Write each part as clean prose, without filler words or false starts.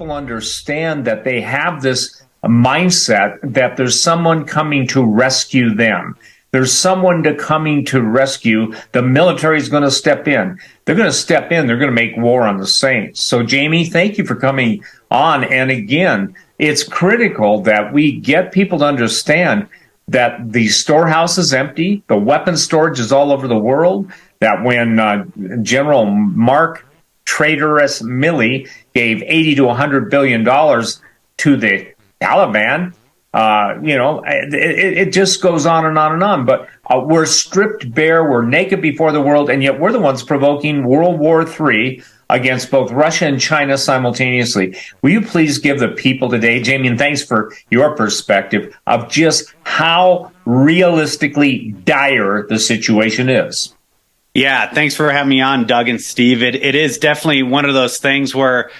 people understand that they have this mindset that there's someone coming to rescue them. There's someone coming to rescue. The military is going to step in. They're going to step in. They're going to make war on the saints. So, Jamie, thank you for coming on. And again, it's critical that we get people to understand that the storehouse is empty. The weapons storage is all over the world. That when General Mark Traitorous Milley gave $80 to $100 billion to the Taliban, it just goes on and on and on. But we're stripped bare, we're naked before the world, and yet we're the ones provoking World War III against both Russia and China simultaneously. Will you please give the people today, Jamie, and thanks for your perspective of just how realistically dire the situation is? Yeah, thanks for having me on, Doug and Steve. It is definitely one of those things where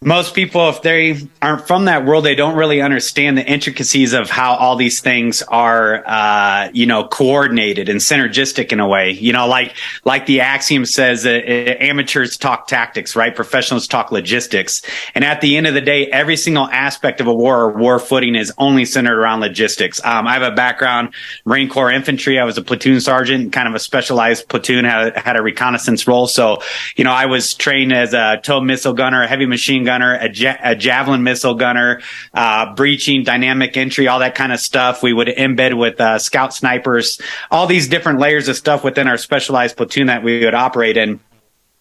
most people, if they aren't from that world, they don't really understand the intricacies of how all these things are, coordinated and synergistic in a way. Like the axiom says, amateurs talk tactics, right? Professionals talk logistics. And at the end of the day, every single aspect of a war or war footing is only centered around logistics. I have a background, Marine Corps infantry. I was a platoon sergeant, kind of a specialized platoon, had a reconnaissance role. So, I was trained as a tow missile gunner, a heavy machine gunner, a javelin missile gunner, breaching, dynamic entry, all that kind of stuff. We would embed with scout snipers, all these different layers of stuff within our specialized platoon that we would operate in.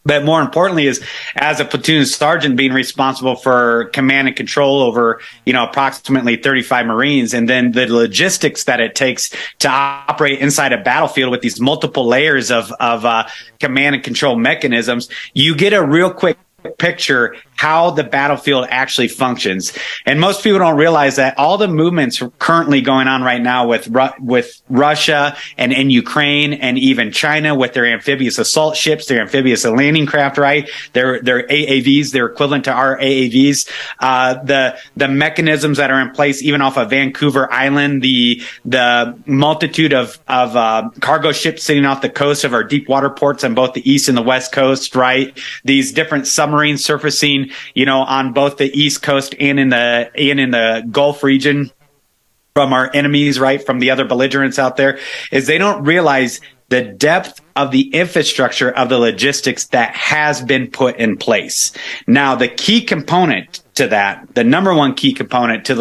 But more importantly is, as a platoon sergeant, being responsible for command and control over, approximately 35 Marines, and then the logistics that it takes to operate inside a battlefield with these multiple layers of command and control mechanisms, you get a real quick picture how the battlefield actually functions. And most people don't realize that all the movements currently going on right now with Russia and in Ukraine and even China with their amphibious assault ships, their amphibious landing craft, right? Their AAVs, they're equivalent to our AAVs. The mechanisms that are in place, even off of Vancouver Island, the multitude of cargo ships sitting off the coast of our deep water ports on both the east and the west coast, right? These different submarines surfacing, on both the East Coast and in the Gulf region from our enemies, right? From the other belligerents out there, is they don't realize the depth of the infrastructure of the logistics that has been put in place. Now, the key component to that, the number one key component to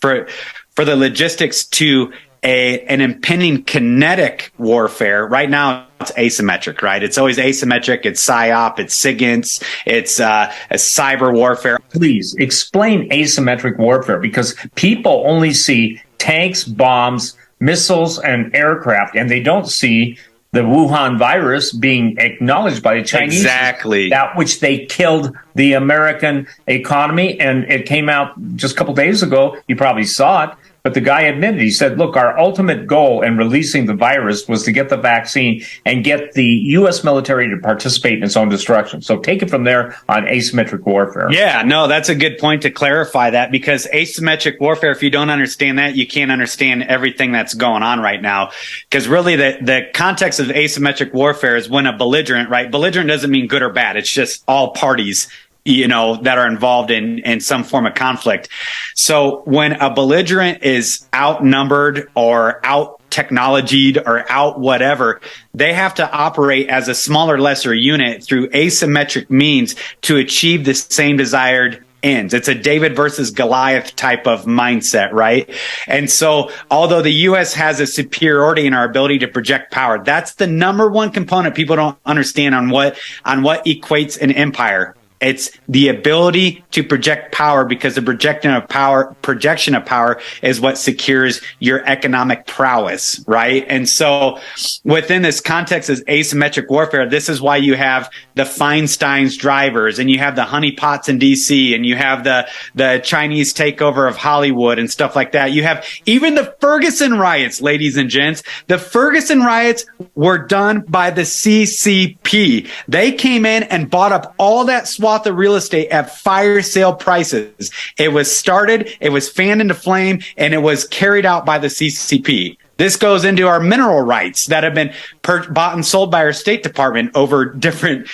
for the logistics to an impending kinetic warfare. Right now, it's asymmetric, right? It's always asymmetric. It's PSYOP, it's SIGINT, it's a cyber warfare. Please explain asymmetric warfare, because people only see tanks, bombs, missiles, and aircraft, and they don't see the Wuhan virus being acknowledged by the Chinese. Exactly. That which they killed the American economy. And it came out just a couple days ago. You probably saw it. But the guy admitted, he said, look, our ultimate goal in releasing the virus was to get the vaccine and get the U.S. military to participate in its own destruction. So take it from there on asymmetric warfare. Yeah, no, that's a good point to clarify that, because asymmetric warfare, if you don't understand that, you can't understand everything that's going on right now. Because really the context of asymmetric warfare is when a belligerent, right? Belligerent doesn't mean good or bad. It's just all parties that are involved in some form of conflict. So when a belligerent is outnumbered or out technologied or out whatever, they have to operate as a smaller, lesser unit through asymmetric means to achieve the same desired ends. It's a David versus Goliath type of mindset, right? And so although the U.S. has a superiority in our ability to project power, that's the number one component people don't understand on what equates an empire. It's the ability to project power, because the projection of power is what secures your economic prowess, right? And so within this context is asymmetric warfare. This is why you have the Feinstein's drivers, and you have the honeypots in DC, and you have the Chinese takeover of Hollywood and stuff like that. You have even the Ferguson riots, ladies and gents. The Ferguson riots were done by the CCP. They came in and bought up all that swath of real estate at fire sale prices. It was started, it was fanned into flame, and it was carried out by the CCP. This goes into our mineral rights that have been bought and sold by our State Department over different,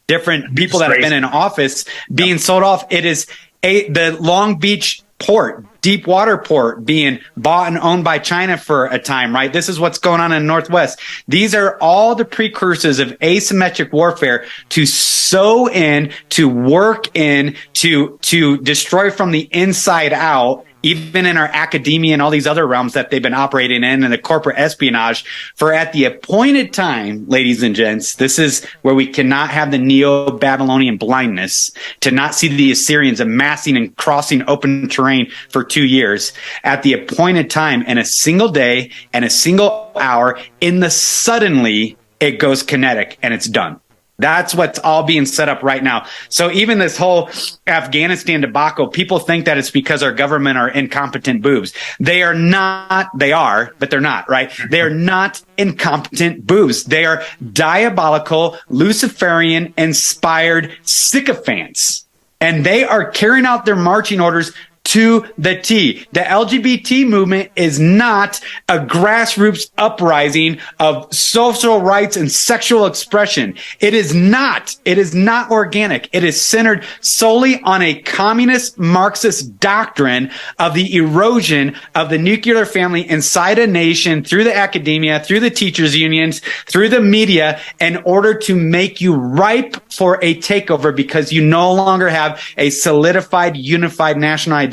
different people that have been in office being sold off. It is the Long Beach port, deep water port, being bought and owned by China for a time, right? This is what's going on in the Northwest. These are all the precursors of asymmetric warfare to sow in, to work in, to destroy from the inside out, even in our academia and all these other realms that they've been operating in, and the corporate espionage. For at the appointed time, ladies and gents, this is where we cannot have the Neo-Babylonian blindness to not see the Assyrians amassing and crossing open terrain for 2 years. At the appointed time, in a single day and a single hour, in the suddenly, it goes kinetic and it's done. That's what's all being set up right now. So even this whole Afghanistan debacle, people think that it's because our government are incompetent boobs. They are not. They are, but they're not, right? They are not incompetent boobs. They are diabolical, Luciferian inspired sycophants. And they are carrying out their marching orders to the T. The LGBT movement is not a grassroots uprising of social rights and sexual expression. It is not. It is not organic. It is centered solely on a communist Marxist doctrine of the erosion of the nuclear family inside a nation through the academia, through the teachers unions, through the media, in order to make you ripe for a takeover because you no longer have a solidified, unified national identity.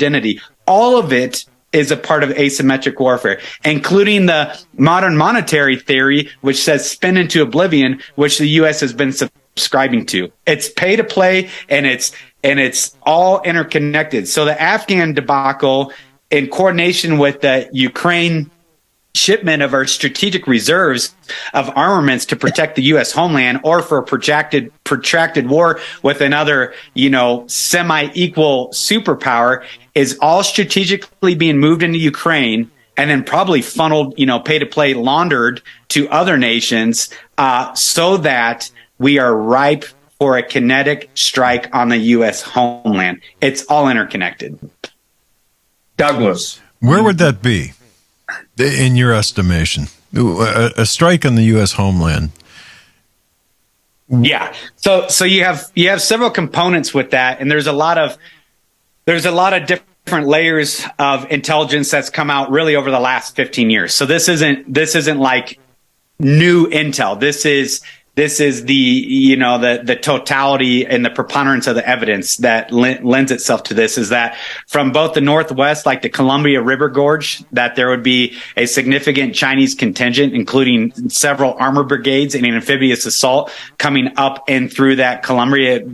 All of it is a part of asymmetric warfare, including the modern monetary theory, which says spin into oblivion, which the U.S. has been subscribing to. It's pay to play, and it's all interconnected. So the Afghan debacle, in coordination with the Ukraine shipment of our strategic reserves of armaments to protect the U.S. homeland, or for a protracted war with another, semi-equal superpower, is all strategically being moved into Ukraine and then probably funneled, pay to play, laundered to other nations, so that we are ripe for a kinetic strike on the U.S. homeland. It's all interconnected. Douglas, where would that be, in your estimation? A strike on the U.S. homeland. Yeah. So you have several components with that, and there's a lot of different layers of intelligence that's come out really over the last 15 years. So this isn't like new intel. This is the totality and the preponderance of the evidence that lends itself to this, is that from both the Northwest, like the Columbia River Gorge, that there would be a significant Chinese contingent, including several armor brigades and an amphibious assault coming up and through that Columbia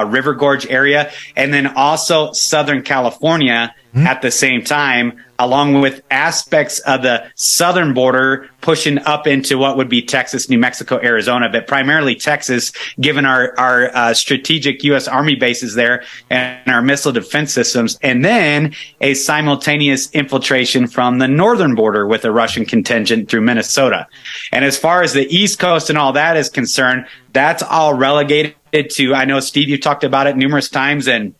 River Gorge area. And then also Southern California at the same time, along with aspects of the southern border pushing up into what would be Texas, New Mexico, Arizona, but primarily Texas, given our strategic U.S. Army bases there and our missile defense systems, and then a simultaneous infiltration from the northern border with a Russian contingent through Minnesota. And as far as the East Coast and all that is concerned, that's all relegated to, I know, Steve, you talked about it numerous times, and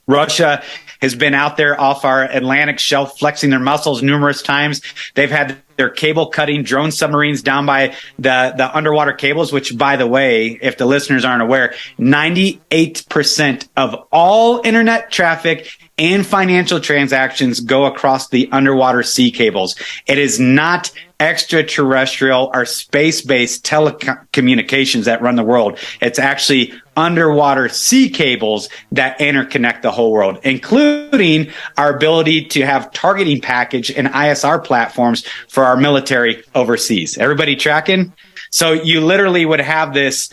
Russia has been out there off our Atlantic shelf flexing their muscles numerous times. They've had their cable cutting drone submarines down by the underwater cables, which, by the way, if the listeners aren't aware, 98% of all internet traffic and financial transactions go across the underwater sea cables. It is not extraterrestrial or space-based telecommunications that run the world. It's actually underwater sea cables that interconnect the whole world, including our ability to have targeting package and ISR platforms for our military overseas. Everybody tracking? So you literally would have this,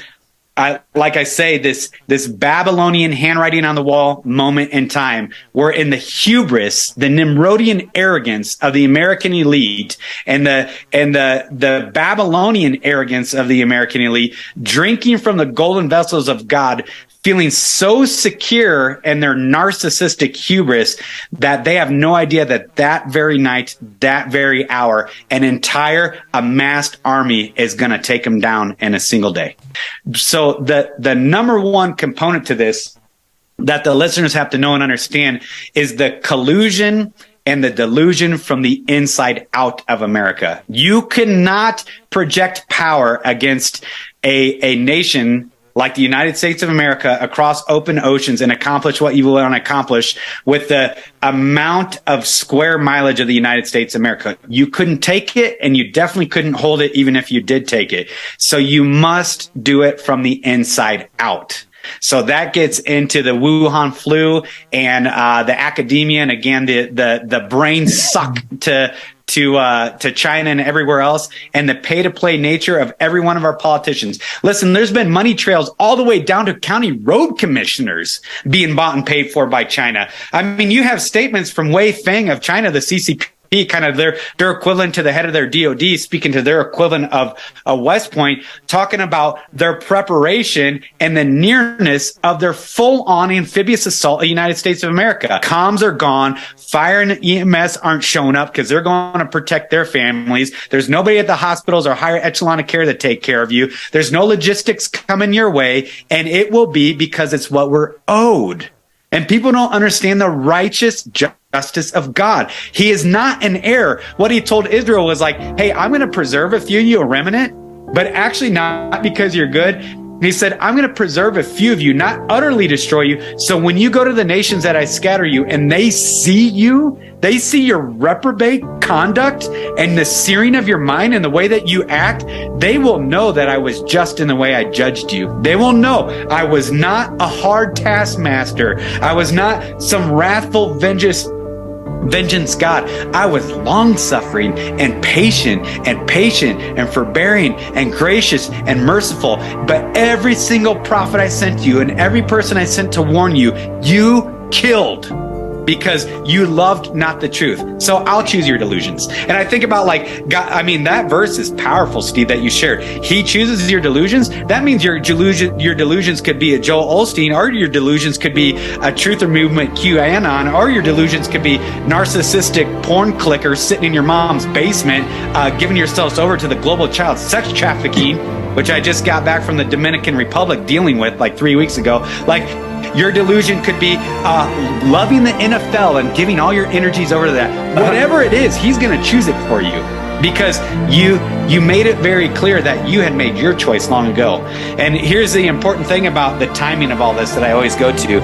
like I say, this Babylonian handwriting on the wall moment in time, where in the hubris, the Nimrodian arrogance of the American elite and the Babylonian arrogance of the American elite, drinking from the golden vessels of God, feeling so secure in their narcissistic hubris that they have no idea that very night, that very hour, an entire amassed army is going to take them down in a single day. So the number one component to this that the listeners have to know and understand is the collusion and the delusion from the inside out of America. You cannot project power against a nation like the United States of America across open oceans and accomplish what you want to accomplish with the amount of square mileage of the United States of America. You couldn't take it, and you definitely couldn't hold it even if you did take it. So you must do it from the inside out. So that gets into the Wuhan flu and the academia, and again the brain suck to China and everywhere else, and the pay-to-play nature of every one of our politicians. Listen, there's been money trails all the way down to county road commissioners being bought and paid for by China. I mean, you have statements from Wei Feng of China, the CCP, kind of their equivalent to the head of their DOD, speaking to their equivalent of West Point, talking about their preparation and the nearness of their full-on amphibious assault of the United States of America. Comms are gone. Fire and EMS aren't showing up because they're going to protect their families. There's nobody at the hospitals or higher echelon of care to take care of you. There's no logistics coming your way, and it will be because it's what we're owed. And people don't understand the righteous justice of God. He is not an heir. What he told Israel was like, hey, I'm going to preserve a few of you, a remnant, but actually not because you're good. He said, I'm going to preserve a few of you, not utterly destroy you. So when you go to the nations that I scatter you and they see you, they see your reprobate conduct and the searing of your mind and the way that you act, they will know that I was just in the way I judged you. They will know I was not a hard taskmaster. I was not some wrathful vengeance God. I was long-suffering and patient and forbearing and gracious and merciful. But every single prophet I sent you and every person I sent to warn you, you killed because you loved not the truth. So I'll choose your delusions. And I think about like, God, I mean, that verse is powerful, Steve, that you shared. He chooses your delusions. That means your delusions could be a Joel Osteen, or your delusions could be a Truther Movement QAnon, or your delusions could be narcissistic porn clickers sitting in your mom's basement, giving yourselves over to the global child sex trafficking, which I just got back from the Dominican Republic dealing with like 3 weeks ago. Like, your delusion could be loving the NFL and giving all your energies over to that. Whatever it is, he's going to choose it for you because you made it very clear that you had made your choice long ago. And here's the important thing about the timing of all this that I always go to.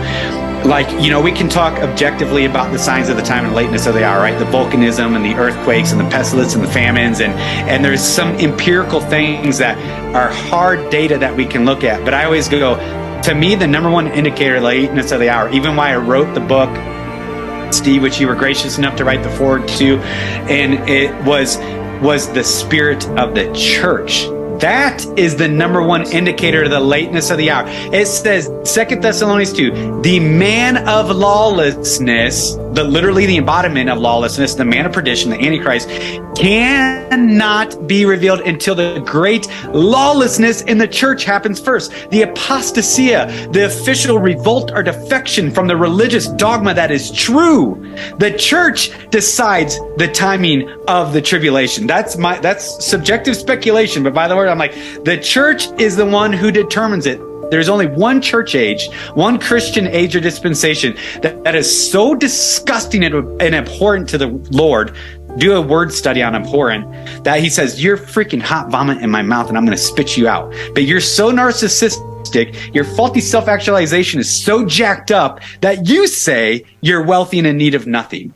Like, you know, we can talk objectively about the signs of the time and lateness of the hour, right? The volcanism and the earthquakes and the pestilence and the famines. And there's some empirical things that are hard data that we can look at. But I always go, to me, the number one indicator of the lateness of the hour, even why I wrote the book, Steve, which you were gracious enough to write the foreword to, and it was the spirit of the church. That is the number one indicator of the lateness of the hour. It says, 2 Thessalonians 2, the man of lawlessness, literally the embodiment of lawlessness, the man of perdition, the Antichrist, cannot be revealed until the great lawlessness in the church happens first. The apostasia, the official revolt or defection from the religious dogma that is true. The church decides the timing of the tribulation. That's subjective speculation, but by the way, I'm like, the church is the one who determines it. There's only one church age, one Christian age or dispensation that is so disgusting and abhorrent to the Lord. Do a word study on abhorrent, that he says, you're freaking hot vomit in my mouth and I'm going to spit you out. But you're so narcissistic, your faulty self-actualization is so jacked up that you say you're wealthy and in need of nothing.